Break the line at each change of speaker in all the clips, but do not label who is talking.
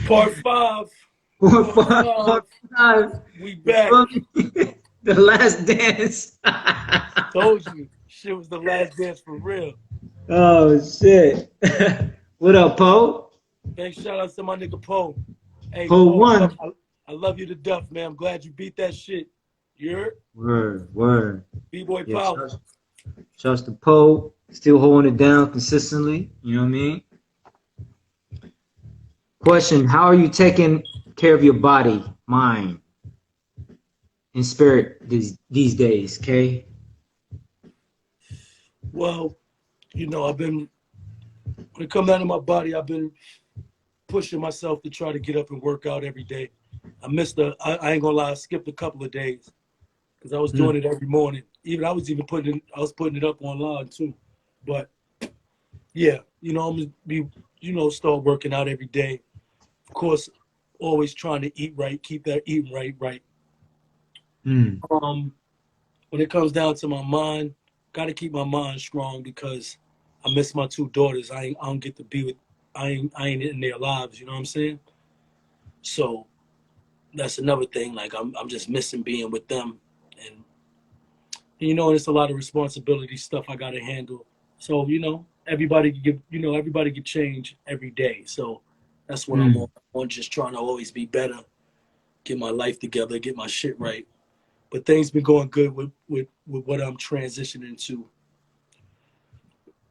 Part five.
Four,
Part
five,
five.
part five.
We
You
back.
feel me? The last dance.
Told you. Shit was the last dance for real.
Oh shit. What up, Poe?
Thanks, shout out to my nigga Poe. Hey,
Poe
Poe,
one.
I love you to death, man. I'm glad you beat that shit. You're
Word, word.
B-Boy
Yeah,
Power.
shouts to Poe. Still holding it down consistently. You know what I mean? Question: how are you taking care of your body, mind, and spirit these days? Okay.
Well, I've been, when it comes down to my body, I've been pushing myself to try to get up and work out every day. I ain't gonna lie, I skipped a couple of days because I was doing
Mm.
it every morning. I was even I was putting it up online too. But yeah, I'm gonna be, start working out every day. Of course, always trying to eat right, keep that eating right.
Mm.
Um, when it comes down to my mind, gotta keep my mind strong because I miss my two daughters. I don't get to be with, I ain't in their lives. You know what I'm saying? So that's another thing. Like I'm just missing being with them, and it's a lot of responsibility stuff I got to handle. So everybody can give, everybody can change every day. So that's what I'm
Mm.
on, just trying to always be better, get my life together, get my shit right. But things been going good with what I'm transitioning to.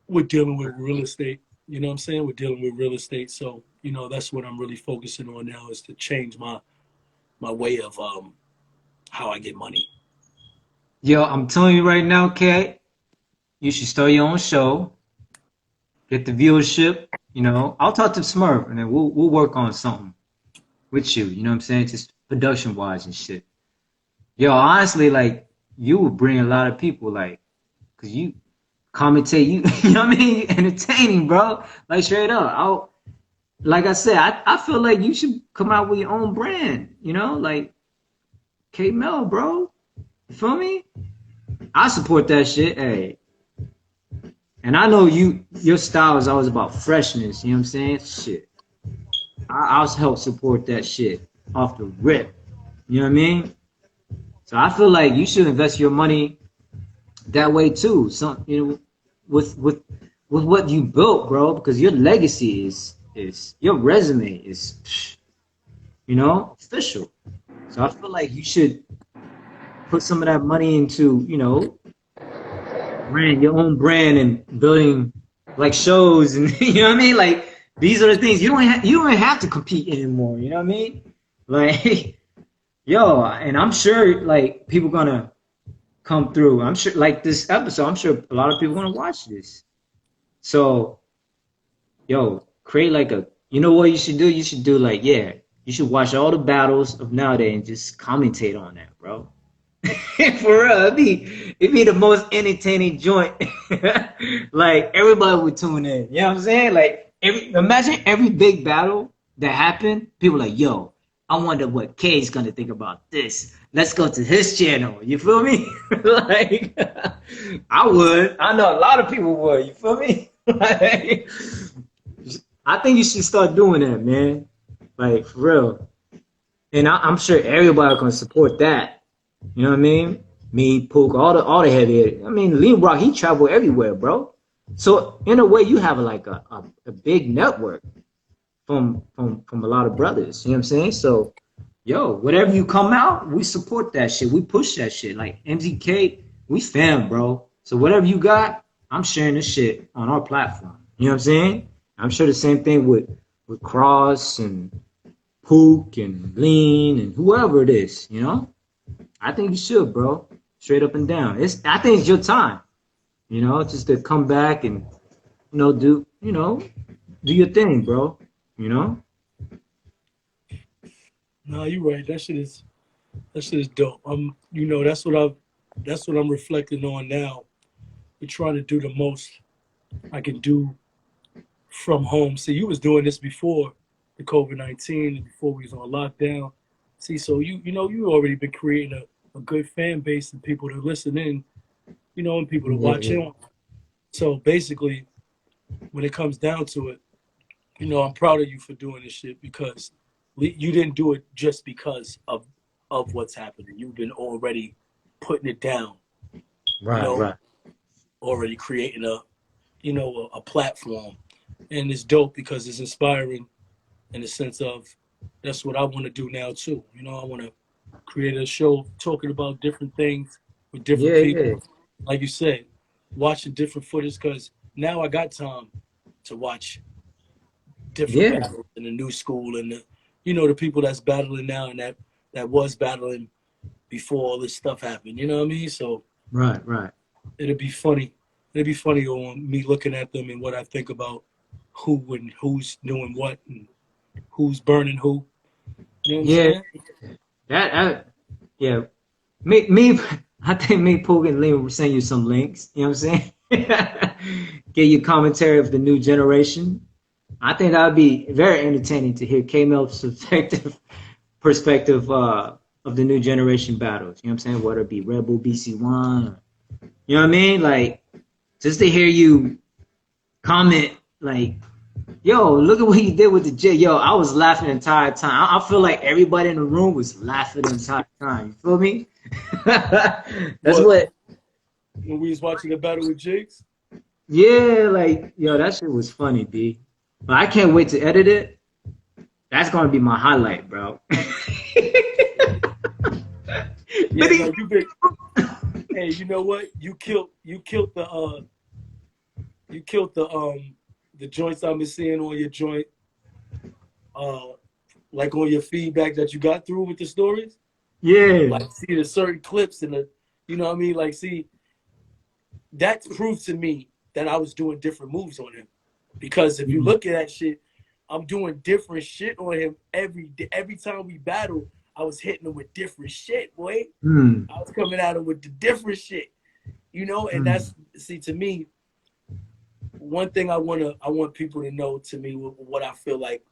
We're dealing with real estate. You know what I'm saying? We're dealing with real estate. So that's what I'm really focusing on now is to change my way of how I get money.
Yo, I'm telling you right now, Kat, you should start your own show, get the viewership. I'll talk to Smurf, and then we'll work on something with you. You know what I'm saying? Just production wise and shit. Yo, honestly, like you would bring a lot of people, like, cause you commentate, you, you know what I mean? You entertaining, bro. Like straight up. Like I said, I feel like you should come out with your own brand. Like KMel, bro. You feel me? I support that shit. Hey, and I know your style is always about freshness. You know what I'm saying? Shit, I'll help support that shit off the rip. You know what I mean? So I feel like you should invest your money that way too. Some, with what you built, bro, because your legacy is your resume is official. So I feel like you should put some of that money into your own brand and building like shows and you know what I mean. Like these are the things you don't have to compete anymore. You know what I mean? Like yo, and I'm sure like people gonna come through. I'm sure like this episode. I'm sure a lot of people gonna watch this. So yo, create like a. You know what you should do? You should do like yeah. You should watch all the battles of nowadays and just commentate on that, bro. For real, it'd be the most entertaining joint. Like everybody would tune in. You know what I'm saying? Like imagine every big battle that happened, people like, yo, I wonder what K's gonna think about this. Let's go to his channel. You feel me? Like I would. I know a lot of people would. You feel me? Like, I think you should start doing that, man. Like for real. And I'm sure everybody can support that. You know what I mean? Me, Pook, all the heavy. I mean, Lean Rock, he traveled everywhere, bro. So in a way, you have like a big network from a lot of brothers. You know what I'm saying? So, yo, whatever you come out, we support that shit. We push that shit. Like MZK, we fam, bro. So whatever you got, I'm sharing this shit on our platform. You know what I'm saying? I'm sure the same thing with Cross and Pook and Lean and whoever it is. I think you should, bro. Straight up and down. I think it's your time. Just to come back and do your thing, bro. You know.
Nah, you're right. That shit is dope. That's what I'm reflecting on now. We're trying to do the most I can do from home. See, you was doing this before the COVID-19 and before we was on lockdown. See, so you already been creating a good fan base and people to listen in, and people to
Yeah,
watch
yeah.
in. So basically, when it comes down to it, I'm proud of you for doing this shit because you didn't do it just because of what's happening. You've been already putting it down, you
Right,
know,
right.
already creating a platform. And it's dope because it's inspiring in the sense of that's what I want to do now too. I want to create a show talking about different things with different
Yeah, yeah,
people. Like you said, watching different footage because now I got time to watch different
yeah.
battles in the new school and the people that's battling now and that was battling before all this stuff happened. You know what I mean? So
Right, right.
it'd be funny. It'd be funny on me looking at them and what I think about who and who's doing what and who's burning who. You know what I'm
Yeah,
saying?
that yeah. Me, I think me, Pooh, and Liam will send you some links. You know what I'm saying? Get you commentary of the new generation. I think that would be very entertaining to hear KMel's perspective of the new generation battles. You know what I'm saying? Whether it be Rebel, BC1, you know what I mean? Like, just to hear you comment, like, yo, look at what he did with the J. Yo, I was laughing the entire time. I feel like everybody in the room was laughing the entire time. You feel me? That's
What
what,
when we was watching the battle with Jakes?
yeah, like, yo, that shit was funny, B. But I can't wait to edit it. That's gonna be my highlight, bro.
Yeah, no, you been. Hey, you know what? You killed the joints I've been seeing on your joint, uh, like on your feedback that you got through with the stories.
Yeah.
Like, see the certain clips and you know what I mean? Like, see, that proved to me that I was doing different moves on him. Because if you
Mm,
look at that shit, I'm doing different shit on him every day. Every time we battle, I was hitting him with different shit, boy.
mm,
I was coming at him with the different shit, and
mm,
that's see to me. One thing I want people to know to me what I feel like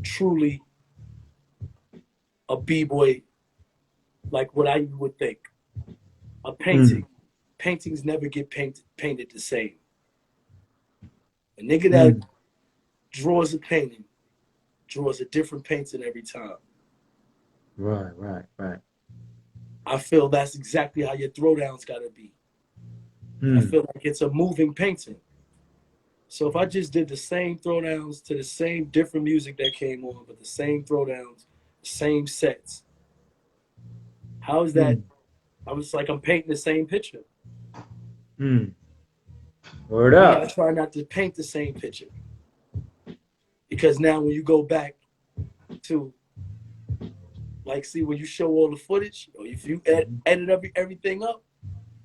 truly a b-boy, like what I would think a
mm,
painting. Paintings never get painted the same. A nigga that
mm.
draws a painting draws a different painting every time.
Right, right, right.
I feel that's exactly how your throwdowns gotta be. I
Mm,
feel like it's a moving painting. So if I just did the same throwdowns to the same different music that came on, but the same throwdowns, same sets, how is that?
mm,
I was like, I'm painting the same picture.
mm. Word
Me, I
up.
try not to paint the same picture because now when you go back to like, see when you show all the footage, or if you edit everything up,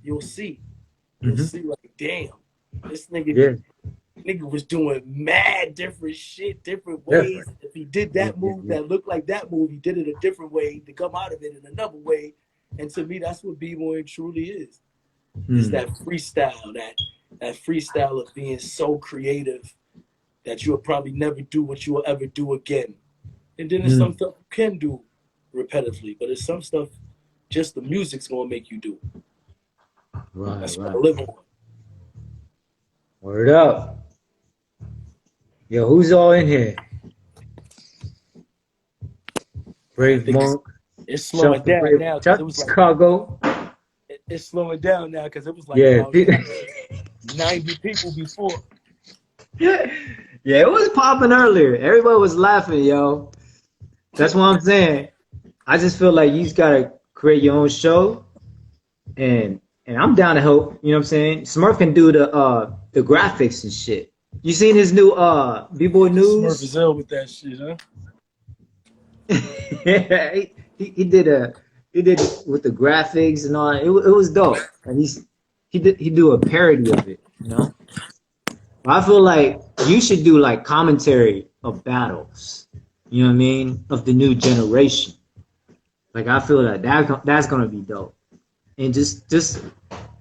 you'll see. You'll
Mm-hmm.
see like, damn, this nigga
Yeah,
nigga was doing mad different shit, different ways.
different.
If he did
Yeah,
that
yeah,
move
yeah.
that looked like that move, he did it a different way to come out of it in another way. And to me, that's what b-boying truly is. Is
Mm,
that freestyle, that freestyle of being so creative that you'll probably never do what you will ever do again. And then there's some
mm.
stuff you can do repetitively, but there's some stuff just the music's gonna make you do.
Right,
That's what I
right.
live on.
Word up. Yo, who's all in here?
I
Brave
think
Monk,
it's slowing
Shuff the
down
Brave,
now because it
Chuck
was like
Chicago.
it's slowing down now because it was like
Yeah.
about 90 people before.
Yeah, it was popping earlier. Everybody was laughing, yo. That's what I'm saying. I just feel like you just gotta create your own show, and I'm down to help. You know what I'm saying? Smurf can do the graphics and shit. You seen his new B-boy
Smurf
news?
is ill with that shit, huh?
Yeah, he did it with the graphics and all. It was dope, and he do a parody of it. You know, but I feel like you should do like commentary of battles. You know what I mean? Of the new generation. Like I feel like that's gonna be dope, and just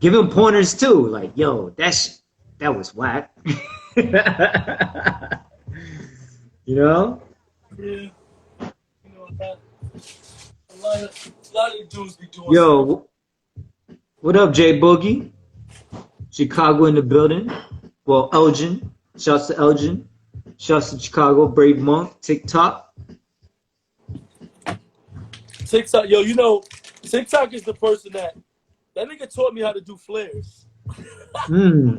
give him pointers too. Like yo, that was whack. You know?
Yeah, a lot of dudes be doing stuff.
Yo, what up, Jay Boogie? Chicago in the building. Well, Elgin. Shouts to Elgin. Shouts to Chicago, Brave Monk, TikTok.
TikTok, yo, you know, TikTok is the person that nigga taught me how to do flares.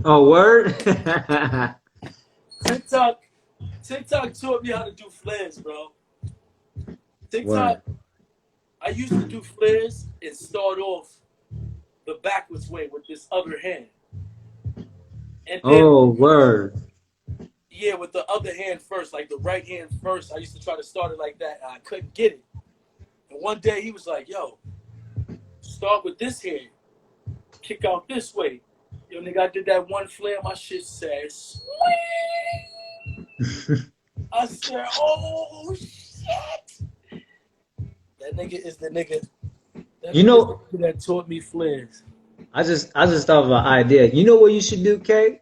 Oh, word?
TikTok, TikTok taught me how to do flares, bro. TikTok,
Word.
I used to do flares and start off the backwards way with this other hand. And then,
Oh, word.
yeah, with the other hand first, like the right hand first. I used to try to start it like that, and I couldn't get it. And one day he was like, yo, start with this hand, kick out this way. Yo, nigga, I did that one flare, my shit says, I said, oh, shit. That nigga is the nigga. That
You
nigga is the
know,
nigga that taught me flares.
I just thought of an idea. You know what you should do, Kay?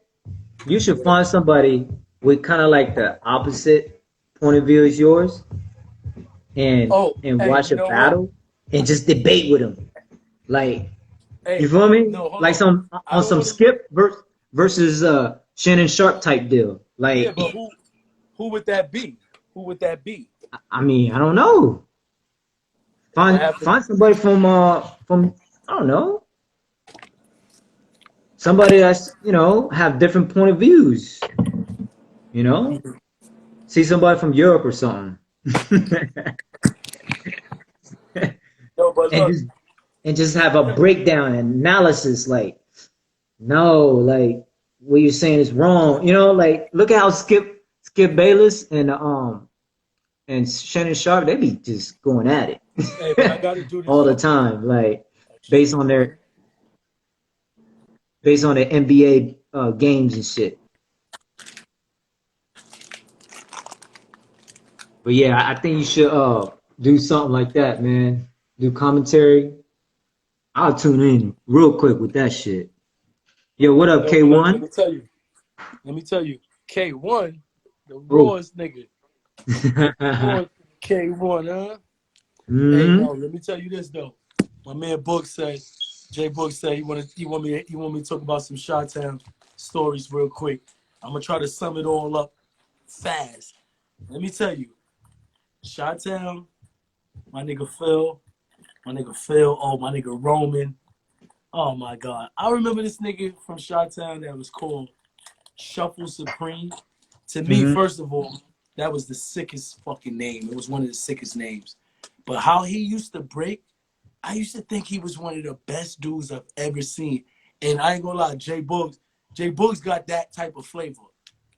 You should find somebody with kind of like the opposite point of view as yours, and
Oh, hey,
watch
you
a
know what?
battle and just debate with them. Like, you
Hey,
feel me?
no, hold
Like
on.
some
I
on
don't
some
want to.
Skip versus Shannon Sharp type deal.
Yeah,
Like,
but who would that be? Who would that be?
I mean, I don't know.
It would
Find
have to.
find somebody from I don't know, somebody that's have different point of views. You know, see somebody from Europe or something,
No, but
and
look,
just have a breakdown and analysis. Like, no, like what you're saying is wrong. Like look at how Skip Bayless and Shannon Sharp, they be just going at
hey, but I
it
got to do this
all the
though.
time, like
Shit,
based
you
on
know.
their NBA games and shit. But yeah, I think you should do something like that, man. Do commentary. I'll tune in real quick with that shit. Yo, what up,
Yo, but let
K1?
me tell you. Let me tell you. K1, the
Oh.
rawest nigga. Raw K1, huh? Hey,
Hmm.
no, let me tell you this though. My man Book said, Jay Book said he want me to talk about some Chi-Town stories real quick. I'm gonna try to sum it all up fast. Let me tell you, Chi-Town, my nigga Phil, oh my nigga Roman. Oh my god. I remember this nigga from Chi-Town that was called Shuffle Supreme. To me,
Hmm.
first of all, that was the sickest fucking name. It was one of the sickest names. But how he used to break, I used to think he was one of the best dudes I've ever seen. And I ain't gonna lie, Jay Boogs got that type of flavor,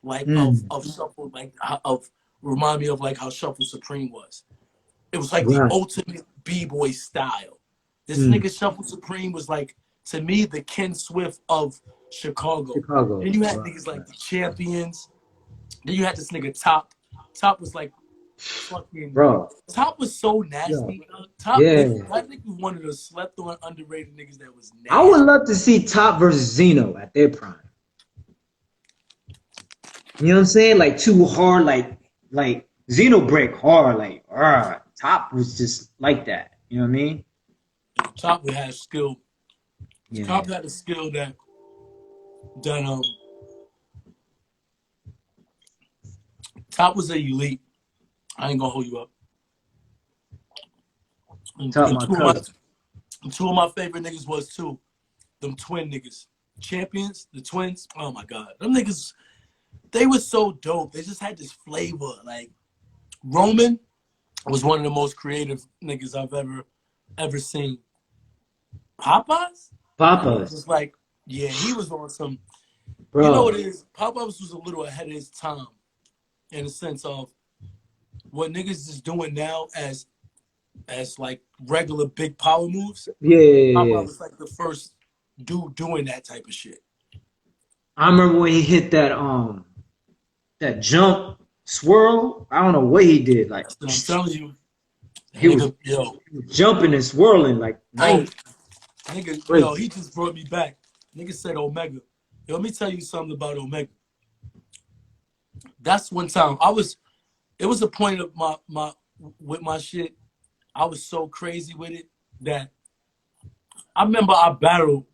like
Mm.
of shuffle, like of remind me of like how Shuffle Supreme was. It was like the
Right.
ultimate b-boy style. This
Mm.
nigga Shuffle Supreme was like, to me, the Ken Swift of Chicago.
Chicago.
Then you had
Right.
niggas like
Right.
the Champions. Then you had this nigga Top. Top was like fucking.
Bro.
Top was so
Yeah.
nasty. Top nigga,
Yeah.
that nigga was one of the slept on underrated niggas that was
I would
nasty.
love to see Top versus Zeno at their prime. You know what I'm saying? Like too hard, like Zeno break hard, like Top was just like that. You know what I mean?
Top would have skill.
Yeah.
Top had a skill that Top was a elite. I ain't gonna hold you up. And,
Top
and
my
two of my
cousin.
two of my favorite niggas was two them twin niggas. Champions, the twins. Oh my god, them niggas. They were so dope. They just had this flavor. Like Roman was one of the most creative niggas I've ever seen. Popeyes? That nigga
Papas,
was like, yeah, he was on some. You know what
bro.
it is? Popeyes was a little ahead of his time in the sense of what niggas is doing now as like regular big power moves.
Yeah, yeah, yeah,
Popeye
yeah.
was like the first dude doing that type of shit.
I remember when he hit that jump swirl. I don't know what he did. Like
That's what I'm telling you. That
he was,
nigga, yo,
he was jumping and swirling like
oh,
nice,
nigga, yo,
crazy.
he just brought me back. Nigga said Omega. Yo, let me tell you something about Omega. That's one time it was a point of my with my shit. I was so crazy with it that I remember I battled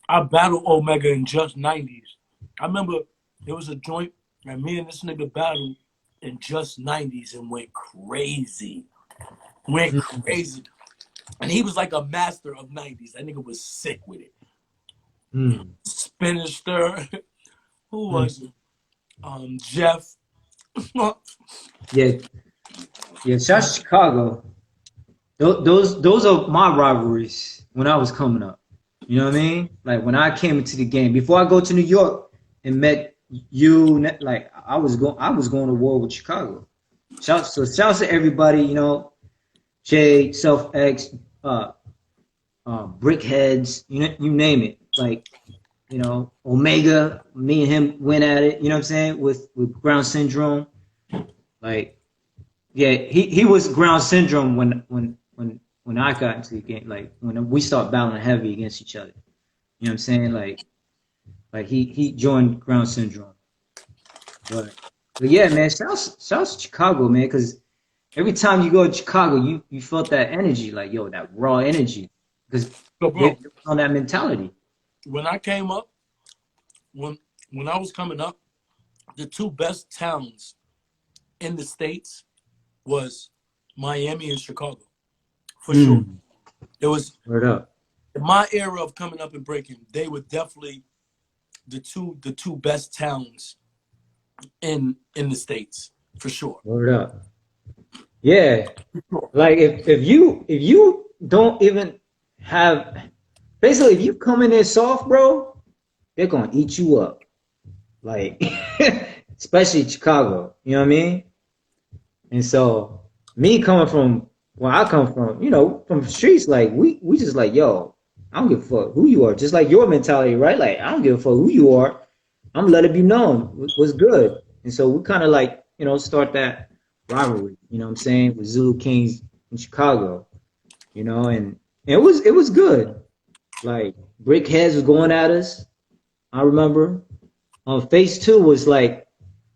Omega in just 90s. I remember there was a joint And me and this nigga battled in just 90s and went crazy. Went crazy. And he was like a master of 90s. That nigga was sick with it. Spinister. Who was it? Jeff.
Yeah, yeah. Shout out to Chicago. Those are my rivalries when I was coming up. You know what I mean? Like when I came into the game before I go to New York and met you. Like I was going to war with Chicago. Shouts to everybody. You know, Jay, Self X, Brickheads. You name it. Like Omega. Me and him went at it. You know what I'm saying with Ground Syndrome. Like yeah, he was Ground Syndrome when I got into the game, like when we start battling heavy against each other. You know what I'm saying? Like he joined Ground Syndrome. But yeah, man, shouts to Chicago, man, because every time you go to Chicago, you felt that energy, like that raw energy, because
So,
they
bro,
on that mentality.
when I came up, when I was coming up, the two best towns in the States was Miami and Chicago, for sure. It was
Word up.
in my era of coming up and breaking. They were definitely the two best towns in the States, for sure.
Word up. Yeah, like if you don't even have basically if you come in there soft, bro, they're gonna eat you up. Like especially Chicago, you know what I mean? And so me coming from where I come from, from the streets, like we just like, yo, I don't give a fuck who you are. Just like your mentality, right? Like I don't give a fuck who you are. I'm let it be known what's good. And so we kind of like, start that rivalry, you know what I'm saying, with Zulu Kings in Chicago, and it was good. Like Brickheads was going at us. I remember. Phase two was like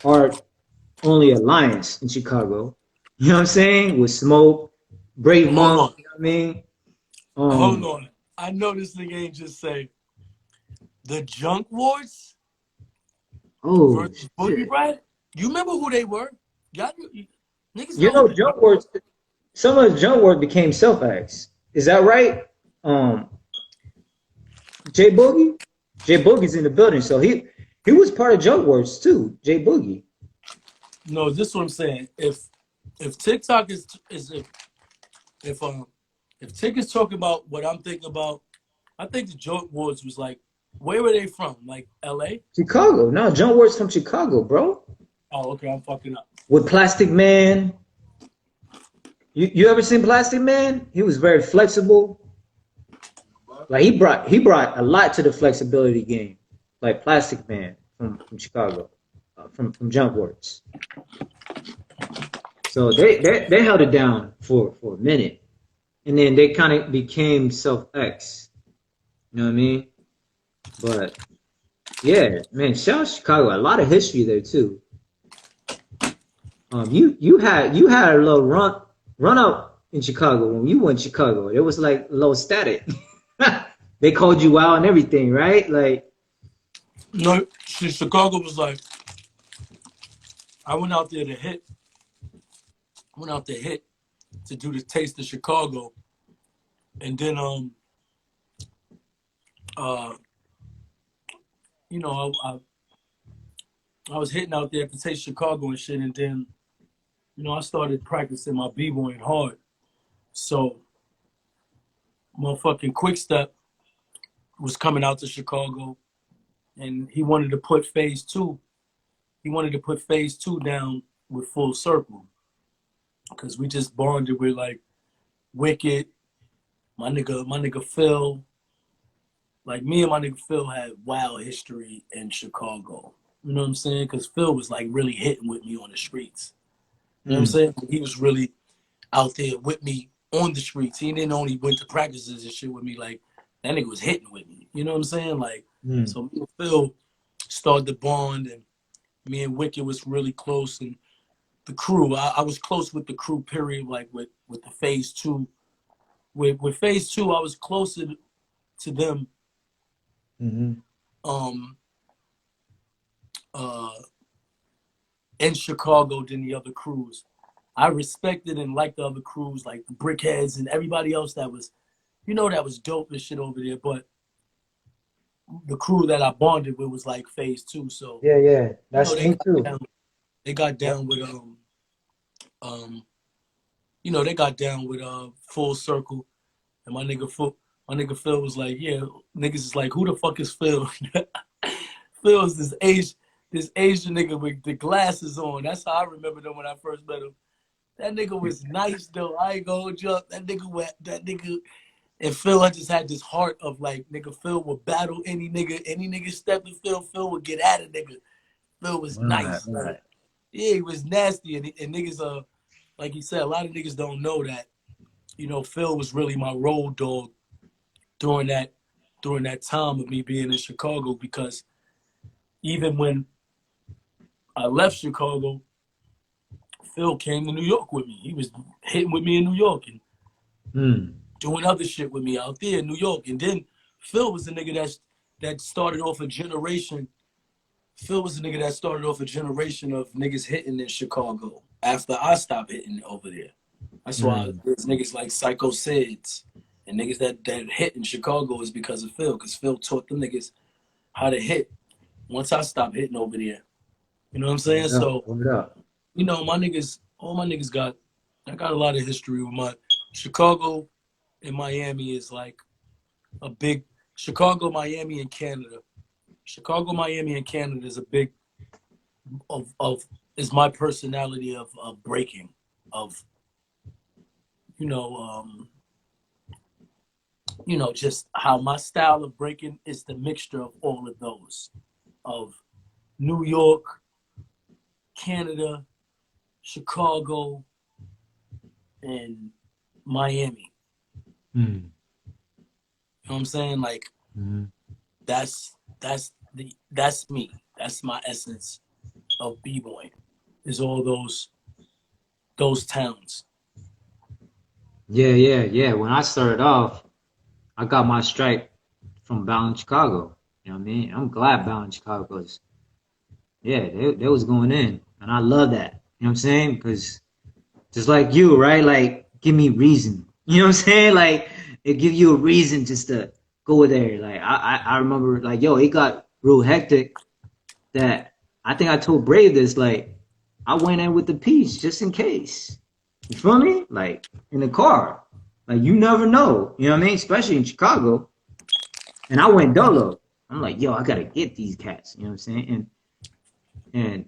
our only alliance in Chicago. You know what I'm saying? With Smoke, Brave
Hold
Monk,
on,
you know what I mean?
hold on. I know this nigga ain't just say the Junk Wars
Oh
versus Boogie
shit.
Brad. You remember who they were? Y'all, niggas know who they were.
Jump words some of the jump words became self acts. Is that right? Um J Boogie? J Boogie's in the building, so he was part of jump words too, J Boogie.
No, this is what I'm saying. If TikTok is if Tik is talking about what I'm thinking about, I think the Junk Wars was like, where were they from? Like L.A.
Chicago. No, jump words from Chicago, bro.
Oh, okay, I'm fucking up.
With Plastic Man. You ever seen Plastic Man? He was very flexible. Like he brought a lot to the flexibility game. Like Plastic Man from Chicago, from Jump Words. So they held it down for a minute, and then they kind of became Self X. You know what I mean? But yeah, man, shout out Chicago. A lot of history there too. You had a little run up in Chicago when you went to Chicago. It was like low static. They called you out and everything, right? Like,
No, see, Chicago was like, I went out there to hit. I went out there hit to do the taste of Chicago, and then uh I was hitting out there to taste Chicago and shit, and then I started practicing my b-boying hard. So motherfucking Quick Step was coming out to Chicago, and he wanted to put phase two. He wanted to put phase two down with Full Circle, because we just bonded with like Wicked, my nigga Phil. Like me and my nigga Phil had wild history in Chicago. You know what I'm saying? Because Phil was like really hitting with me on the streets. You know what I'm saying? He was really out there with me on the streets. He didn't only went to practices and shit with me. Like that nigga was hitting with me. You know what I'm saying? Like so me and Phil started the bond, and me and Wicked was really close, and the crew. I was close with the crew. Period. Like with the phase two. With phase two, I was closer to them.
mm-hmm.
Um. Uh. in Chicago than the other crews. I respected and liked the other crews, like the Brickheads and everybody else that was, that was dope and shit over there. But the crew that I bonded with was like Phase 2. So,
Yeah, yeah. That's
they
me
got
too.
down, they got
Yep.
down with um they got down with Full Circle, and my nigga Phil was like, yeah, niggas is like, who the fuck is Phil? Phil is this Asian nigga with the glasses on. That's how I remember them when I first met him. That nigga was nice though. I ain't gonna hold you up. That nigga and Phil, I just had this heart of like, nigga, Phil would battle any nigga step to Phil would get at a nigga. Phil was
Right,
nice.
right.
Yeah, he was nasty, and niggas like you said, a lot of niggas don't know that. Phil was really my road dog during that time of me being in Chicago, because even when I left Chicago, Phil came to New York with me. He was hitting with me in New York and
Hmm.
doing other shit with me out there in New York. And then Phil was the nigga that started off a generation. Phil was the nigga that started off a generation of niggas hitting in Chicago after I stopped hitting over there. That's why
Hmm.
there's niggas like Psycho Sids and niggas that hit in Chicago is because of Phil, because Phil taught them niggas how to hit once I stopped hitting over there. You know what I'm saying?
Word up.
So,
Word up.
my niggas, all my niggas I got a lot of history with my Chicago and Miami is like a big Chicago, Miami, and Canada. Chicago, Miami, and Canada is a big of is my personality of breaking, of you know, um, just how my style of breaking is the mixture of all of those, of New York, Canada, Chicago, and Miami.
Hmm.
You know what I'm saying? Like
Hmm.
that's me. That's my essence of b-boy. Is all those towns.
Yeah, yeah, yeah. When I started off, I got my stripe from Bound Chicago. You know what I mean? I'm glad Bound Chicago is, yeah, they was going in. And I love that. You know what I'm saying? Because just like you, right? Like, give me reason. You know what I'm saying? Like, it give you a reason just to go there. Like, I remember, like, yo, it got real hectic that I think I told Brave this, like, I went in with the piece just in case. You feel me? Like, in the car. Like, you never know. You know what I mean? Especially in Chicago. And I went dolo. I'm like, yo, I gotta get these cats. You know what I'm saying? And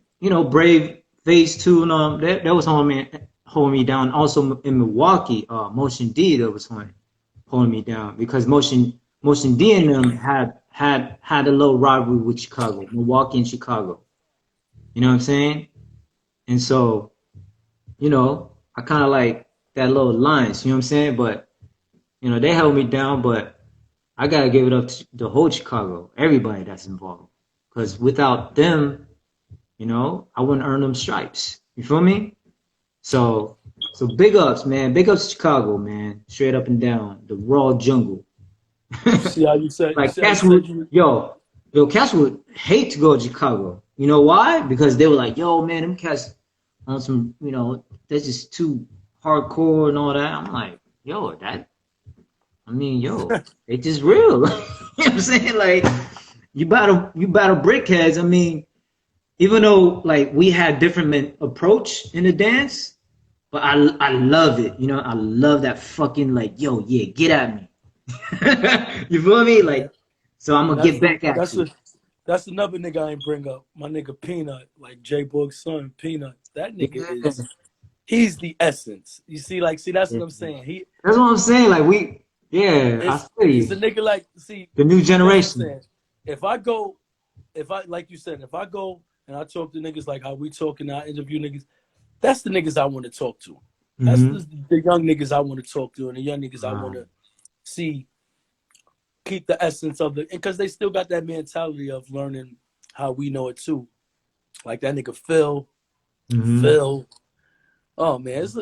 Brave Phase 2 and that was holding me down. Also in Milwaukee, Motion D that was holding me down because Motion D and them had a little rivalry with Chicago, Milwaukee and Chicago. You know what I'm saying? And so, I kind of like that little alliance. You know what I'm saying? But they held me down, but I gotta give it up to the whole Chicago, everybody that's involved, because without them, I wouldn't earn them stripes. You feel me? So big ups, man. Big ups to Chicago, man. Straight up and down, the raw jungle.
You see how you said you
Like
see how you
cats
said
would,
you
cats would hate to go to Chicago. You know why? Because they were like, yo, man, them cats on some, they're just too hardcore and all that. I'm like, yo, they just real. You know what I'm saying? Like, you battle brickheads. I mean, even though like we had different approach in the dance, but I love it. I love that fucking like, yo, yeah, get at me. You feel me?
yeah.
Like, so I'm
And
gonna get back at
that's
you.
a that's another nigga I ain't bring up. My nigga Peanut, like J Boog's son, Peanut. That nigga
Yeah,
he's the essence. You see, that's
yeah.
what I'm saying. He
That's what I'm saying. Like yeah, I feel
it's a
you.
nigga like, see,
The new
that's what I'm
generation.
saying. If like you said, if I go and I talk to niggas like how we talk and I interview niggas, that's the niggas I want to talk to. That's
Mm-hmm.
the young niggas I want to talk to, and the young niggas I want
Wow.
to see keep the essence of the, because they still got that mentality of learning how we know it too. Like that nigga Phil,
Mm-hmm.
Phil. Oh man, it's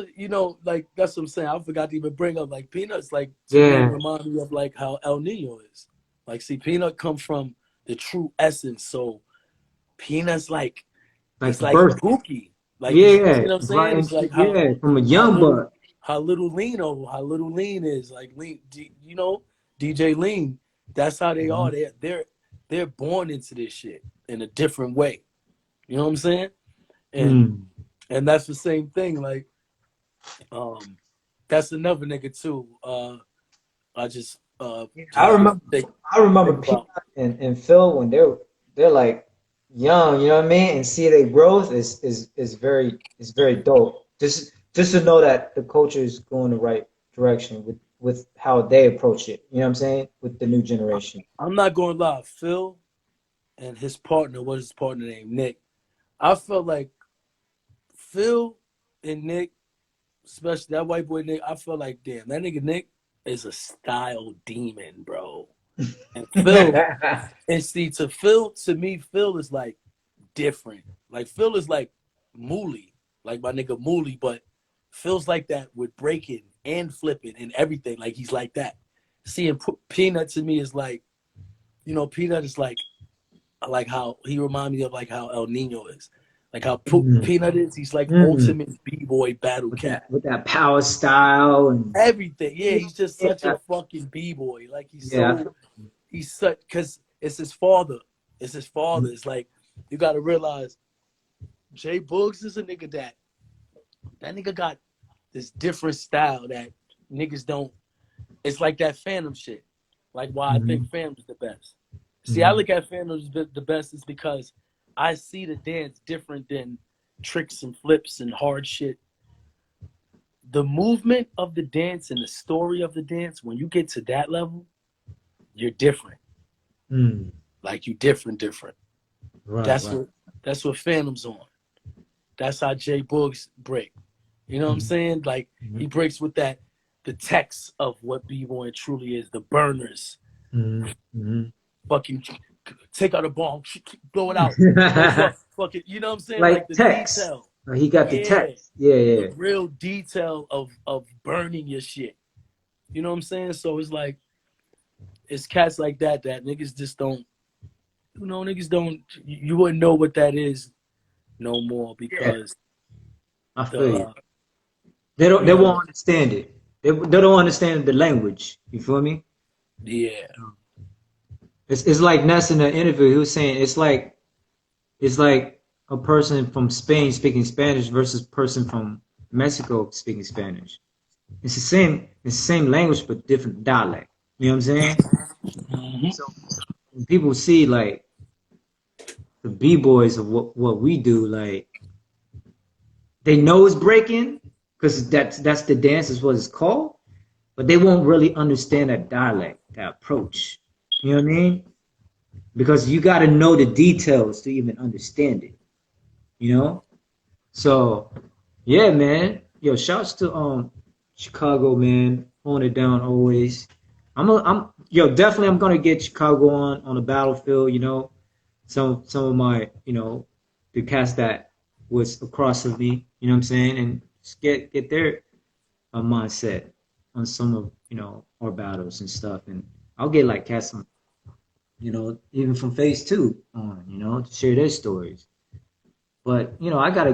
like that's what I'm saying. I forgot to even bring up like Peanuts. Like to me,
Yeah.
remind me of like how El Nino is. Like, see, Peanut come from the true essence. So Peanuts like
like
it's like he
birth.
gooky. Like he's, you
Yeah,
know what I'm
brought
saying? It's
into,
like
yeah, from a
how
young
little
buck.
how little lean is like lean. You know, DJ Lean. That's how they are.
Mhm.
They're born into this shit in a different way. You know what I'm saying? And
Mm.
and that's the same thing. Like um, that's another nigga too. I just
I
just
remember,
think
I remember
about.
Peanut and Phil when they're like young, you know what I mean, and see their growth is very dope. Just to know that the culture is going the right direction with how they approach it. You know what I'm saying? With the new generation.
I'm not going to lie. Phil and his partner, what is his partner name? Nick. I felt like Phil and Nick, especially that white boy Nick, I felt like damn, that nigga Nick is a style demon, bro. And Phil, and see, to me, Phil is like different. Like Phil is like Mooley, like my nigga Mooley, but Phil's like that with breaking and flipping and everything. Like he's like that. Seeing Peanut to me is like, you know, Peanut is like how he remind me of like how El Nino is. Like how
Mm,
Peanut is, he's like
mm.
ultimate B-boy battle cat.
With that power style and
Everything. Yeah, he's just such a
yeah,
fucking B-boy. Like
yeah.
he's such, because it's his father. It's his father. It's like you gotta realize Jay Boogs is a nigga that nigga got this different style that niggas don't. It's like that Phantom shit. Like why I think
Mhm,
Phantom's the best. See, I
mhm,
look at Phantom's the best is because I see the dance different than tricks and flips and hard shit. The movement of the dance and the story of the dance, when you get to that level, you're different.
mm.
Like you different.
Right,
That's
right.
what that's what Phantom's on. That's how Jay Boogs break. You know what I'm
Mhm,
saying? Like he
mhm,
breaks with that the text of what B-boy truly is, the burners.
mhm, mhm.
Fucking take out a bomb, blow it out. No fuck, fuck it. You know what I'm saying? Like
Like
the
text.
detail.
He got the
Yeah.
text. Yeah,
The
yeah.
real detail of burning your shit. You know what I'm saying? So it's like it's cats like that niggas just don't, you know, niggas don't, you wouldn't know what that is no more
Yeah,
because
I
the
feel you. They
yeah,
won't understand it. They don't understand the language. You feel me?
yeah.
It's like Ness in the interview. He was saying it's like a person from Spain speaking Spanish versus person from Mexico speaking Spanish. It's the same language but different dialect. You know what I'm saying?
Mm-hmm.
So when people see like the b boys of what we do, like they know it's breaking because that's the dance is what it's called, but they won't really understand that dialect, that approach. You know what I mean? Because you got to know the details to even understand it. You know? So yeah, man. Yo, shouts to Chicago, man. Holding it down always. Yo, definitely I'm gonna get Chicago on the battlefield, you know. Some of my, you know, the cast that was across of me, you know what I'm saying, and just get their mindset on some of, you know, our battles and stuff. And I'll get like cast on, you know, even from phase two on, you know, to share their stories. But you know, I gotta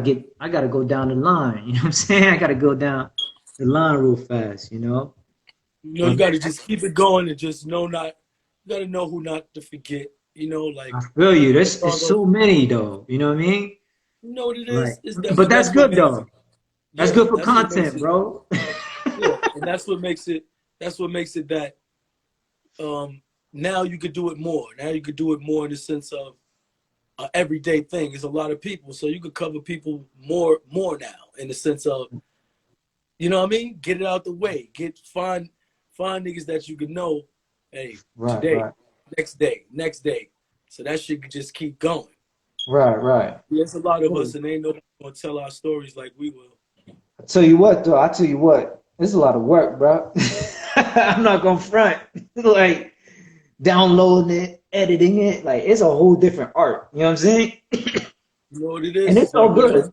go down the line. You know what I'm saying? I gotta go down the line real fast. You know.
You know,
But
you
man,
got to just keep it going and just know not. You got to know who not to forget. You know, like
I feel you. There's
Chicago.
so many though. You know what I mean?
You know what it
Like,
is? Is that?
but
But
that's
that's what
good
makes it.
though. That's
Yeah,
good for
that's what makes
content,
it.
bro.
Yeah, and that's what makes it. That's what makes it that. Now you could do it more. Now you could do it more in the sense of everyday thing. It's a lot of people, so you could cover people more now in the sense of, you know what I mean? Get it out the way. Find niggas that you can know. Hey,
Right,
today,
right,
next day. So that shit could just keep going.
right, right.
There's a lot of us, and ain't nobody gonna tell our stories like we will.
I tell you what, though. I tell you what. It's a lot of work, bro. I'm not gonna front. Like downloading it, editing it, like it's a whole different art. You know what I'm saying?
You know what it
And
is?
it's
It's
all
like what else?
good.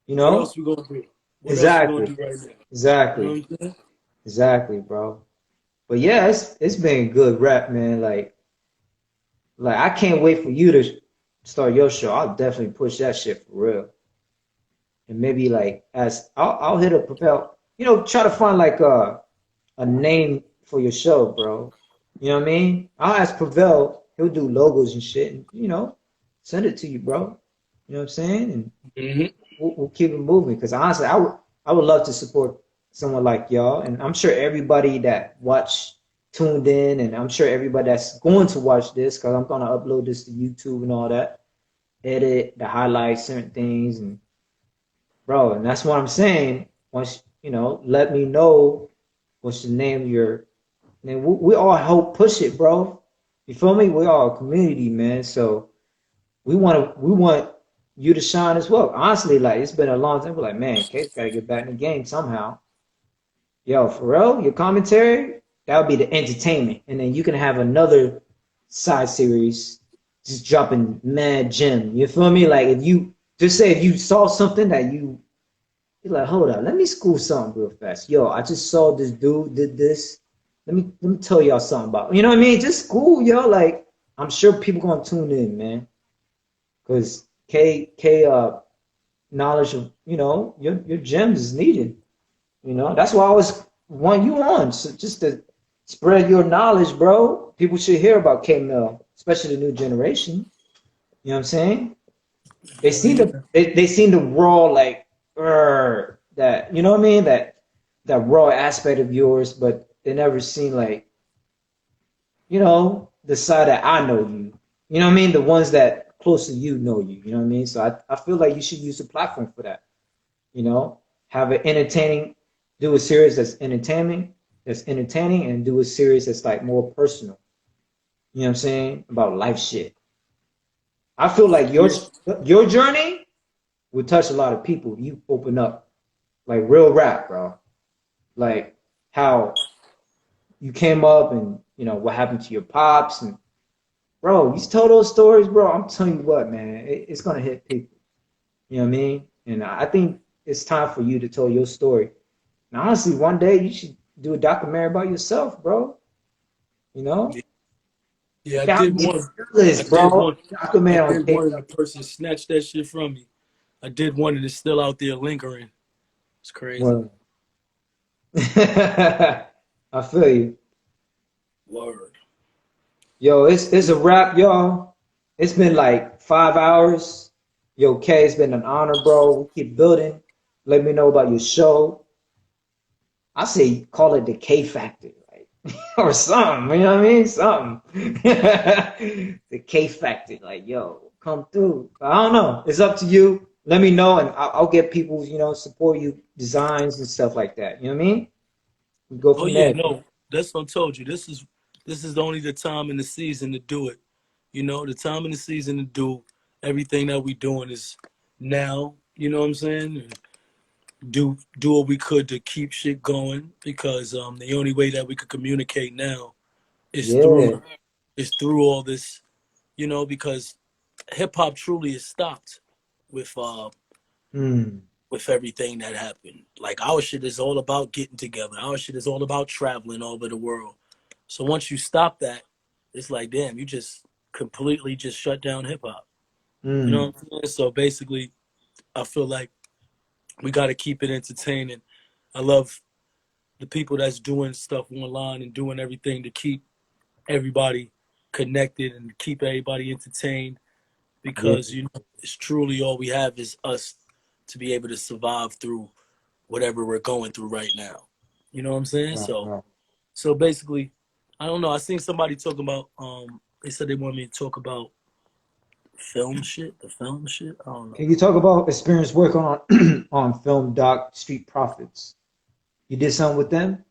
You
What else
know?
we gonna do? What else we gonna
Exactly.
do right now? You know
Exactly.
what I'm saying?
Exactly, bro. But yeah, it's been good rap, man. Like I can't wait for you to start your show, I'll definitely push that shit for real. And maybe like as I'll hit a propel, try to find like a name for your show, bro. You know what I mean? I'll ask Pavel, he'll do logos and shit, and send it to you, bro. You know what I'm saying? And
Hmm.
we'll keep it moving. Because honestly, I would love to support someone like y'all, and I'm sure everybody that watch tuned in, and I'm sure everybody that's going to watch this, because I'm gonna upload this to YouTube and all that, edit the highlights, certain things, and bro, and that's what I'm saying. Once let me know what's the name of your name. We all help push it, bro. You feel me? We all a community, man. So we want you to shine as well. Honestly, like it's been a long time. We're like, man, K's got to get back in the game somehow. Yo, for real, your commentary that would be the entertainment, and then you can have another side series just dropping mad gem. You feel me? Like if you just say if you saw something that you're like, hold up, let me school something real fast. Yo, I just saw this dude did this. Let me tell y'all something about. You know what I mean? Just school, yo. Like I'm sure people gonna tune in, man, because K knowledge of your gems is needed. That's why I always want you on, so just to spread your knowledge, bro. People should hear about KMel, especially the new generation. You know what I'm saying? They
Hell
see
yeah.
they seen the raw like that you know what I mean that raw aspect of yours, but they never seen like the side that I know you. You know what I mean? The ones that close to you know you. You know what I mean? So I feel like you should use the platform for that. You know, have an entertaining, do a series that's entertaining, and do a series that's like more personal. You know what I'm saying? About life shit. I feel like
Yeah.
your journey would touch a lot of people. You open up like real rap, bro. Like how you came up and what happened to your pops and bro, you tell those stories, bro. I'm telling you what, man, it's gonna hit people. You know what I mean? And I think it's time for you to tell your story. And honestly, one day you should do a documentary about yourself, bro. You know,
Yeah, yeah, I
that
did
would be
one. I
fearless,
did
bro.
one. I
Documentary on
did one, and
KMel.
the person snatched that shit from me. I did one, and it's still out there lingering. It's crazy.
Well, I feel you.
Word.
Yo, it's a wrap, y'all. It's been like 5 hours. Yo, K, it's been an honor, bro. We keep building. Let me know about your show. I say call it the K Factor, like, or something. You know what I mean? Something. The K Factor, like, yo, come through. I don't know. It's up to you. Let me know, and I'll get people, support you designs and stuff like that. You know what I mean? We go
Oh
from
yeah,
there.
no, that's what I told you. This is only the time in the season to do it. The time in the season to do everything that we doing is now. You know what I'm saying? And do what we could to keep shit going because the only way that we could communicate now is
Yeah.
through all this. Because hip hop truly is stopped with
Hmm.
with everything that happened. Like our shit is all about getting together. Our shit is all about traveling all over the world. So once you stop that, it's like damn, you just completely just shut down hip hop. You know
Hmm.
what I'm saying? So basically, I feel like we got to keep it entertaining. I love the people that's doing stuff online and doing everything to keep everybody connected and keep everybody entertained
Yeah.
because it's truly all we have is us to be able to survive through whatever we're going through right now. You know what I'm saying?
Right,
So
right.
so basically, I don't know. I seen somebody talking about they said they want me to talk about the film shit. I don't know.
Can you talk about experience work on on film doc Street Profits? You did something with them?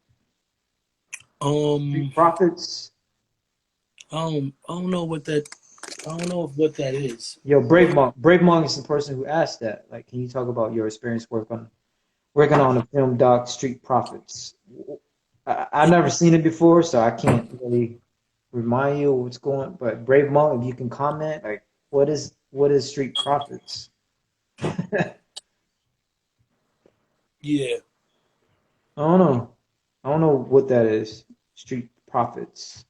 Street
Um
Profits?
I don't know what that I don't know what that is.
Yo, Brave
But
Monk. Brave Monk is the person who asked that. Like, can you talk about your experience working on the film doc Street Profits? I've never seen it before, so I can't really remind you of what's going. But Brave Monk, if you can comment, like, what is Street Profits? I
yeah.
don't know. I don't know what that is. Street Profits.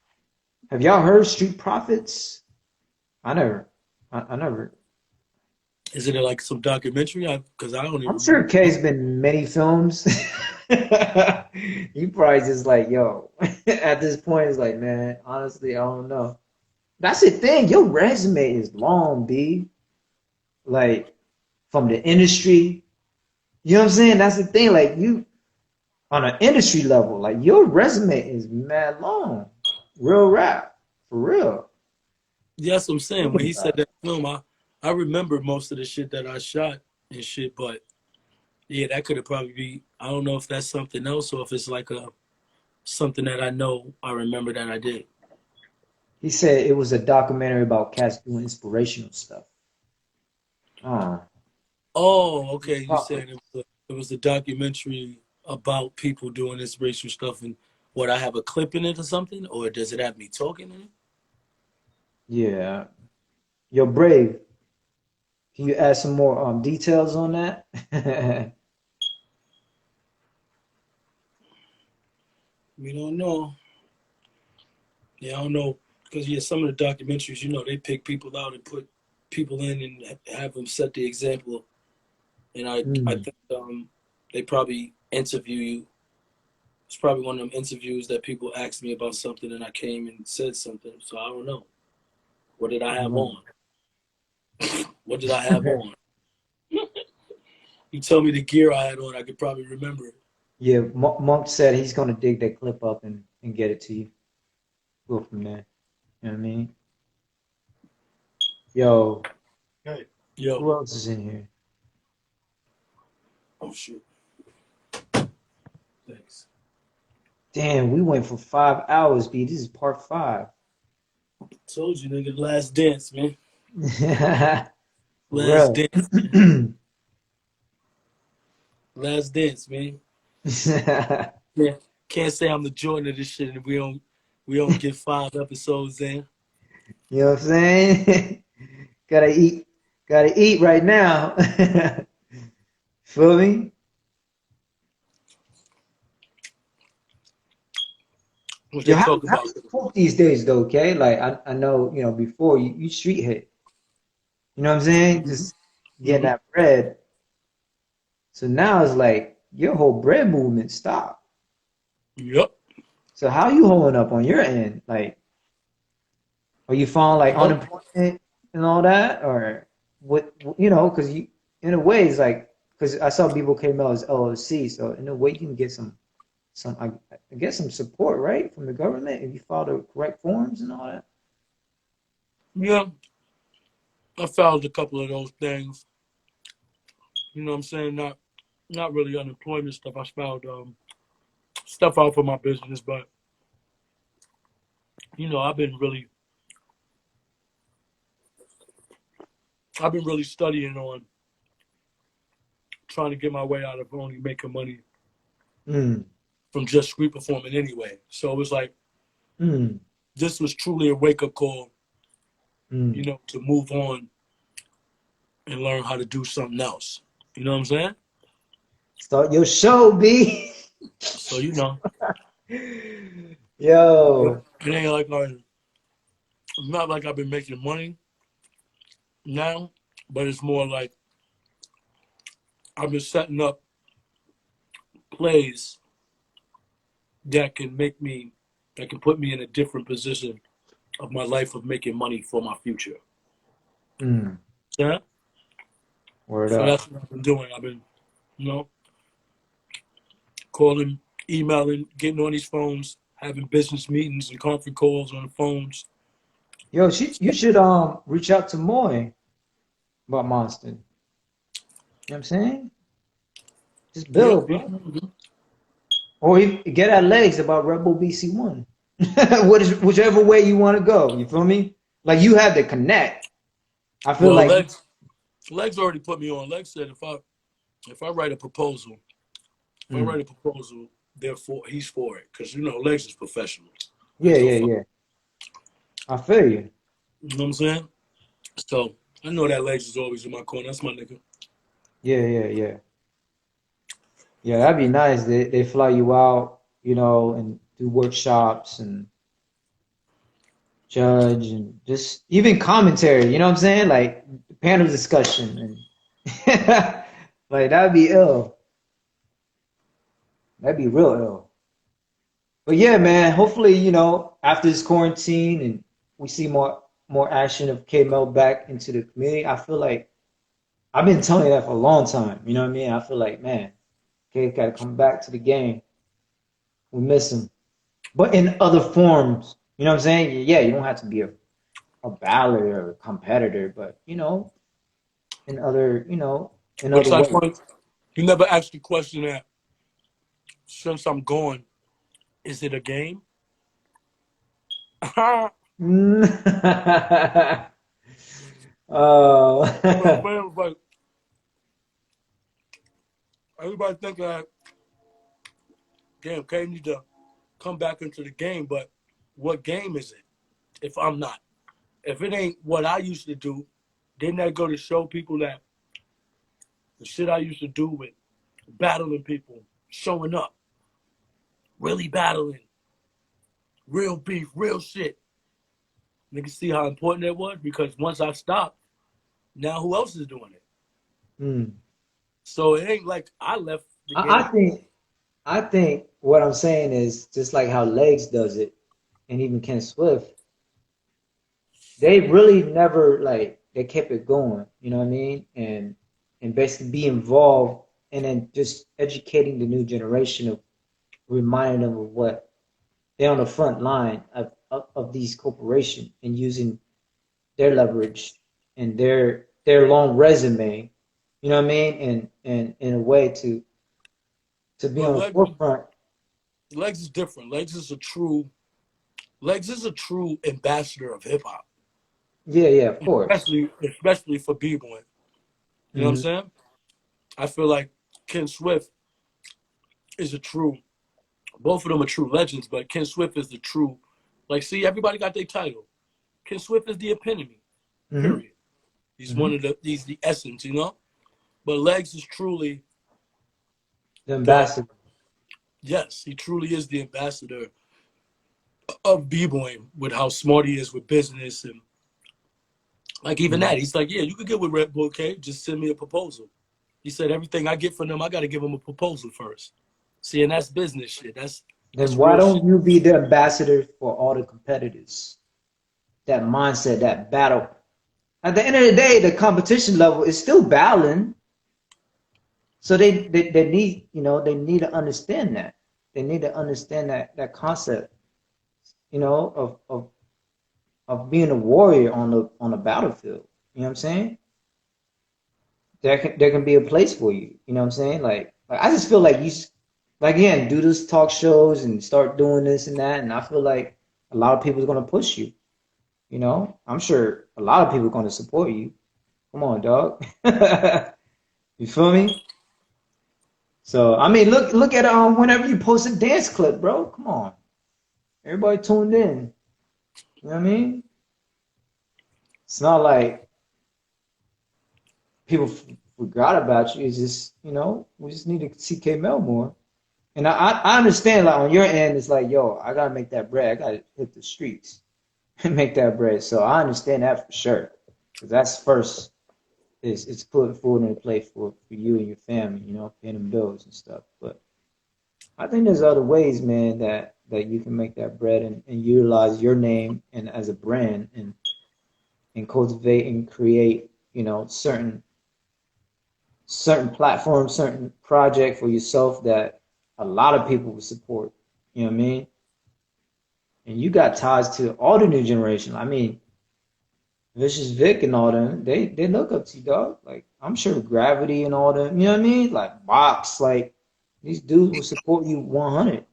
Have y'all heard Street Profits? I never. I never.
Is it like some documentary? Because I don't
I'm
even
sure
know.
K's been in many films. He probably just like, yo, at this point, it's like, man, honestly, I don't know. That's the thing. Your resume is long, B. Like from the industry. You know what I'm saying? That's the thing. Like you on an industry level, like your resume is mad long. Real rap. For real.
Yeah, that's what I'm saying. When
Really
he said
rap.
that film, I remember most of the shit that I shot and shit, but yeah, that could have probably be. I don't know if that's something else or if it's like a something that I know I remember that I did.
He said it was a documentary about cats doing inspirational stuff. Oh,
Oh, okay. You
probably.
saying it was a documentary about people doing this racial stuff and what I have a clip in it or something, or does it have me talking in it?
Yeah. Yo, Brave, can you add some more details on that?
We don't know. Yeah, I don't know because yeah, some of the documentaries, they pick people out and put people in and have them set the example. And I
Mm.
think they probably interview you. It's probably one of them interviews that people asked me about something and I came and said something. So I don't know. What did I have
Mm.
on? What did I have on? You tell me the gear I had on, I could probably remember it.
Yeah, Monk said he's gonna dig that clip up and get it to you. Go from there. You know what I mean? Yo,
Hey. Yo.
who else is in here?
Oh shit. Thanks.
Damn, we went for 5 hours, B. This is part five.
Told you, nigga, last dance, man.
For
Last
real.
dance, man. Last dance, man. Yeah. Can't say I'm the Jordan of this shit and we don't get 5 episodes in.
You know what I'm saying? Gotta eat right now. Feel me?
What
Yo,
they talk
how
about.
you cook these days though, okay? Like I know, before you street hit. You know what I'm saying?
Hmm.
Just getting
Hmm.
that bread. So now it's like your whole bread movement stopped.
Yep.
So how you holding up on your end? Like, are you following like
Yep.
unemployment and all that, or what? Because you, in a way, it's like because I saw people came out as LLC, so in a way you can get some I guess some support, right, from the government if you follow the correct forms and all that.
Yeah. I found a couple of those things. You know what I'm saying? Not really unemployment stuff. I found stuff out for my business, but I've been really studying on trying to get my way out of only making money
Mm,
from just street performing anyway. So it was like
mm,
this was truly a wake up call,
mm.
to move on and learn how to do something else. You know what I'm saying?
Start your show, B.
So it
Yo.
ain't like it's not like I've been making money now, but it's more like I've been setting up plays that can put me in a different position of my life of making money for my future.
Mm,
Yeah.
word
So
up.
that's what I've been doing. I've been, you know, calling, emailing, getting on these phones, having business meetings and conference calls on the phones.
Yo, you should reach out to Moy about Monster. You know what I'm saying? Just
Yep.
build, bro. Or get at legs about Rebel BC1. Whichever way you want to go. You feel me? Like you have to connect. I feel
Well,
like
Legs already put me on. Legs said if I write a proposal,
mm,
therefore he's for it because Legs is professional.
yeah,
Legs don't
yeah,
fuck.
yeah. I feel you.
You know what I'm saying? So I know that Legs is always in my corner. That's my nigga.
Yeah, yeah, yeah. Yeah, that'd be nice. They fly you out, and do workshops and judge, and just even commentary. You know what I'm saying? Like panel discussion, and like that'd be ill. That'd be real ill. But yeah, man. Hopefully, after this quarantine and we see more action of KMel back into the community. I feel like I've been telling you that for a long time. You know what I mean? I feel like, man, K got to come back to the game. We miss him, but in other forms. You know what I'm saying? Yeah, you don't have to be a battler or a competitor, but in other, in
Which
other
I
ways.
find you never asked the question that since I'm gone, is it a game? Well,
Oh,
man, like everybody think that damn K need to come back into the game, but what game is it if I'm not? If it ain't what I used to do, didn't that go to show people that the shit I used to do with battling people, showing up, really battling, real beef, real shit. Niggas see how important that was because once I stopped, now who else is doing it?
Hmm.
So it ain't like I left the
I, I
game.
think I think what I'm saying is just like how Legs does it, and even Ken Swift, they really never like they kept it going. You know what I mean? And basically be involved, and then just educating the new generation of reminding them of what they're on the front line of these corporations and using their leverage and their long resume. You know what I mean? And in a way to be
But
on the forefront.
Legs is different. Legs is a true ambassador of hip hop,
Yeah, yeah, of course.
especially for b-boy. You know what I'm
Hmm.
saying? I feel like Ken Swift is a true. Both of them are true legends, but Ken Swift is the true. Like, see, everybody got their title. Ken Swift is the epitome.
Hmm.
Period. He's
Hmm.
one of he's the essence, you know. But Legs is truly
The
the
ambassador.
yes, he truly is the ambassador of b-boying with how smart he is with business and like even
Hmm.
that. He's like, yeah, you could get with Red Bull, K. Just send me a proposal. He said everything I get from them, I got to give them a proposal first. See, and that's business shit.
Then
That's
why
real shit.
don't you be the ambassador for all the competitors? That mindset, that battle. At the end of the day, the competition level is still battling. So they need, they need to understand that. They need to understand that concept, of being a warrior on the battlefield. You know what I'm saying? There can be a place for you. You know what I'm saying? Like I just feel like like again, do this talk shows and start doing this and that, and I feel like a lot of people are gonna push you. I'm sure a lot of people are gonna support you. Come on, dog. You feel me? So I mean, look at whenever you post a dance clip, bro. Come on, everybody tuned in. You know what I mean? It's not like people forgot about you. It's just we just need to see KMel more. And I understand like on your end, it's like yo, I gotta make that bread. I gotta hit the streets and make that bread. So I understand that for sure, because that's first. It's putting food in the plate for you and your family. Paying them bills and stuff. But I think there's other ways, man, that you can make that bread and utilize your name and as a brand and cultivate and create, certain platform, certain project for yourself that a lot of people will support. You know what I mean? And you got ties to all the new generation. I mean, Vicious Vic and all them, they look up to you, dog. Like I'm sure Gravity and all them, you know what I mean? Like Box, like these dudes will support you 100.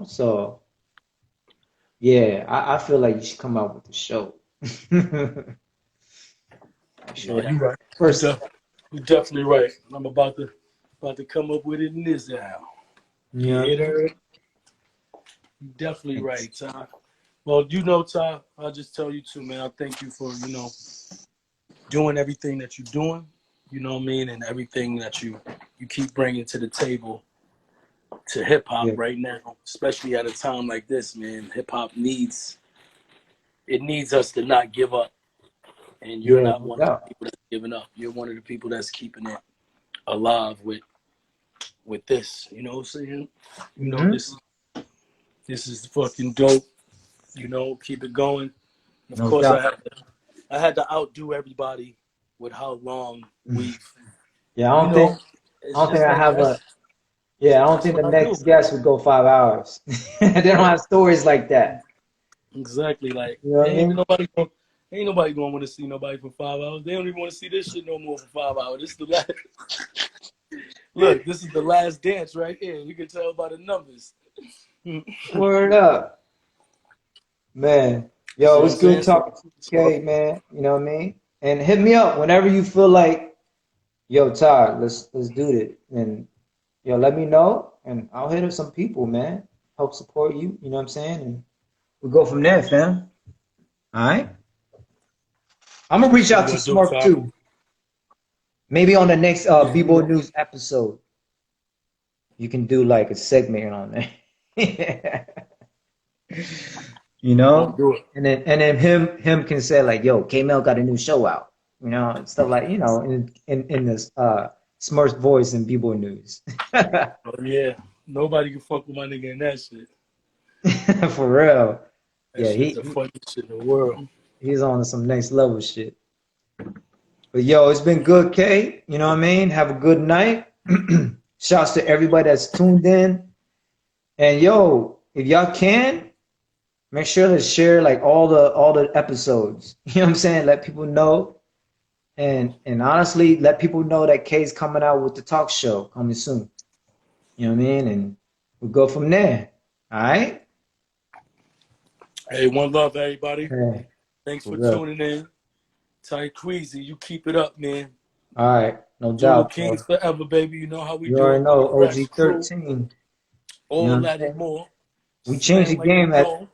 So yeah, I feel like you should come out with the show.
No,
Sure
you
that
right. You
first.
def- you definitely right. I'm about to come up with it in this now. You
Yeah.
hear that? You definitely right, Ty. Well, Ty, I'll just tell you too, man. I thank you for, doing everything that you're doing, you know what I mean, and everything that you keep bringing to the table to hip hop
Yeah.
right now, especially at a time like this, man. Hip hop needs it needs us to not give up. And you're
Yeah,
not
no
one of the
doubt.
people that's giving up. You're one of the people that's keeping it alive with this. You know what I'm saying? You know,
Mm-hmm.
this is fucking dope. You know, keep it going. Of
No
course,
doubt.
I had to outdo everybody with how long we've,
Yeah,
you know,
I
it's
don't think
just
I
like
have
that's
a. Yeah, I don't
that's
think the
what I do.
next guest would go 5 hours. They don't
Right.
have stories like that.
Exactly. Like
You know what I mean?
ain't nobody gonna want to see nobody for 5 hours. They don't even want to see this shit no more for 5 hours. This is the last look, this is the last dance right here. You can tell by the numbers. You
Word up, man.
know
Yo,
what
it's
I'm
good
saying?
talking to you,
So
Kay, man. You know what I mean? And hit me up whenever you feel like, yo, Todd, let's do it. And yo, let me know, and I'll hit up some people, man. Help support you. You know what I'm saying? And we go from there, fam. All right. I'm gonna reach
so
out to
we'll do
Smurf
top.
too. Maybe on the next
Yeah, you
B-Boy
know.
News episode, you can do like a segment on there. You
We'll
know?
do it.
And then him can say like, yo, KMel got a new show out. You know, and stuff like, in this Smurf's voice in B-Boy News.
Oh yeah. Nobody can fuck with my nigga in that shit.
For real.
That
Yeah,
shit's the funniest shit in the world.
he's on some next level shit. But yo, it's been good, K. You know what I mean? Have a good night. Shouts to everybody that's tuned in. And yo, if y'all can, make sure to share like all the episodes. You know what I'm saying? Let people know. And honestly, let people know that K's coming out with the talk show coming soon. You know what I mean? And we'll go from there. All right?
Hey, one love, everybody.
Okay.
Thanks
For
for
real.
tuning in. Ty Queasy, you keep it up, man.
All right. No
Zulu
doubt,
Kings
bro.
forever, baby. You know how we
You
do
already
it. We the
know
Rex
OG
crew.
13. You know
All
what I'm
that and
saying?
more.
We changed the
Slam like we
game at
go.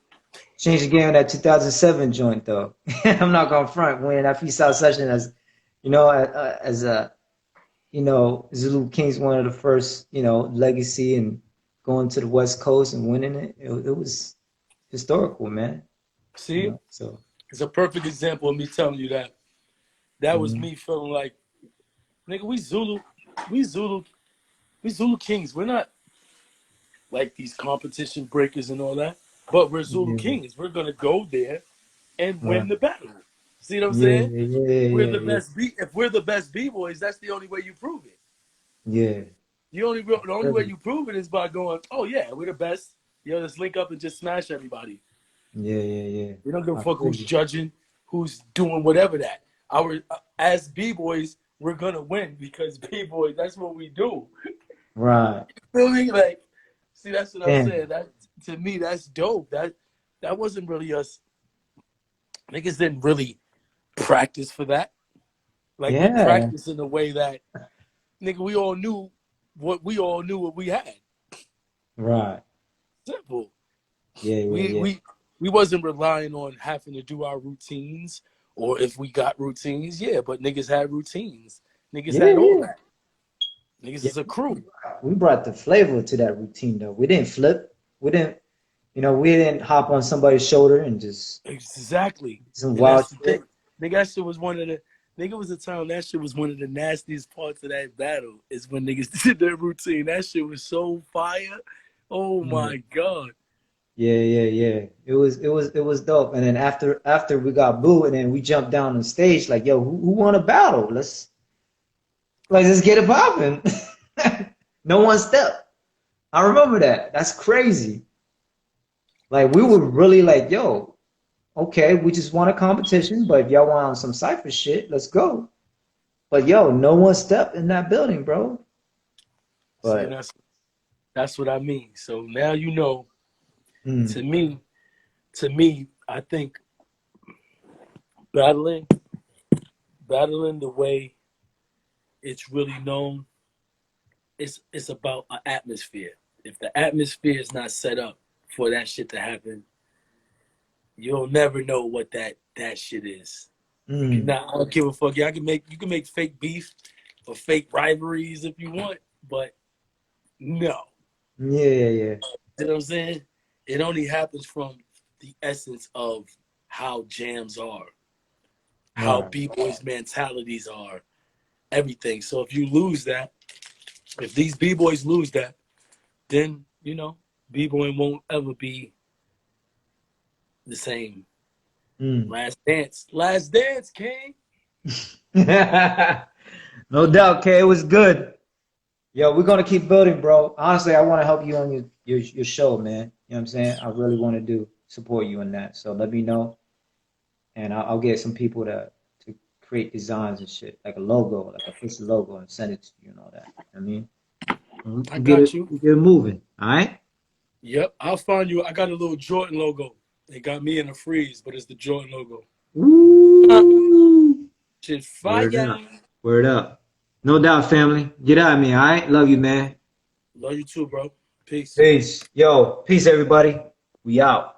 changed the game at that 2007 joint though. I'm not gonna front winning that freestyle session as as a Zulu Kings one of the first legacy and going to the West Coast and winning it. It was historical, man.
See?
So
It's a perfect example of me telling you that. That was
mhm.
me feeling like, nigga, we Zulu, we Zulu Kings. We're not like these competition breakers and all that. But we're Zulu
Yeah,
Kings. We're gonna go there and
right.
win the battle. See what I'm
Yeah,
saying?
yeah, yeah,
We're
yeah,
the
yeah,
best if we're the best B-boys, that's the only way you prove it.
yeah.
The only way
Really.
you prove it is by going, oh yeah, we're the best. Yo, let's link up and just smash everybody.
Yeah, yeah, yeah.
We don't give a
I
fuck
feel
who's
you.
judging, who's doing whatever that. Our as B-boys, we're gonna win because B-boys, that's what we do.
Right.
Feel me? Like, see, that's what I'm saying.
Damn.
That to me, that's dope. That wasn't really us. Niggas didn't really practice for that. Like we
Yeah.
practiced in a way that nigga, we all knew what we had.
Right.
Simple.
Yeah, yeah,
We
yeah.
we we wasn't relying on having to do our routines or if we got routines, yeah, but niggas had routines. Niggas
Yeah,
had all
yeah.
that. Niggas
Yeah.
is a crew.
We brought the flavor to that routine though. We didn't flip. We didn't hop on somebody's shoulder and just
Exactly.
some
And
wild
that's the thing.
shit.
Nigga, that shit was one of the nigga was a time that shit was one of the nastiest parts of that battle is when niggas did their routine. That shit was so fire. Oh
Yeah.
my God.
Yeah, yeah, yeah. It was dope. And then after we got booed and then we jumped down on stage like, yo, who won a battle? Let's get it popping. No one stepped. I remember that. That's crazy. Like we were really like, yo, okay, we just won a competition, but if y'all want on some cypher shit, let's go. But yo, no one stepped in that building, bro.
See, and
But
that's what I mean. So now you know,
mm,
to me, I think battling battling the way it's really known, it's about an atmosphere. If the atmosphere is not set up for that shit to happen, you'll never know what that shit is.
mm,
Now I don't give a fuck. Yeah, you can make fake beef or fake rivalries if you want, but no.
yeah, yeah, yeah.
You know what I'm saying? It only happens from the essence of how jams are, how
Right.
b-boys mentalities are, everything. So if you lose that, if these b-boys lose that, then b-boying won't ever be the same.
Mm.
Last dance, King.
No doubt, Kay. It was good. Yo, we're gonna keep building, bro. Honestly, I want to help you on your show, man. You know what I'm saying? I really want to do support you in that. So let me know, and I'll get some people to create designs and shit, like a logo, like a official logo, and send it to you and all that. I mean,
I got you.
we get it moving. All right.
Yep, I'll find you. I got a little Jordan logo. They got me in a freeze, but it's the Jordan logo.
Woo!
Shit
Word up.
fire.
Word up. No doubt, family. Get at me, all right? Love you, man.
Love you too, bro. Peace.
Peace. Yo, peace, everybody. We out.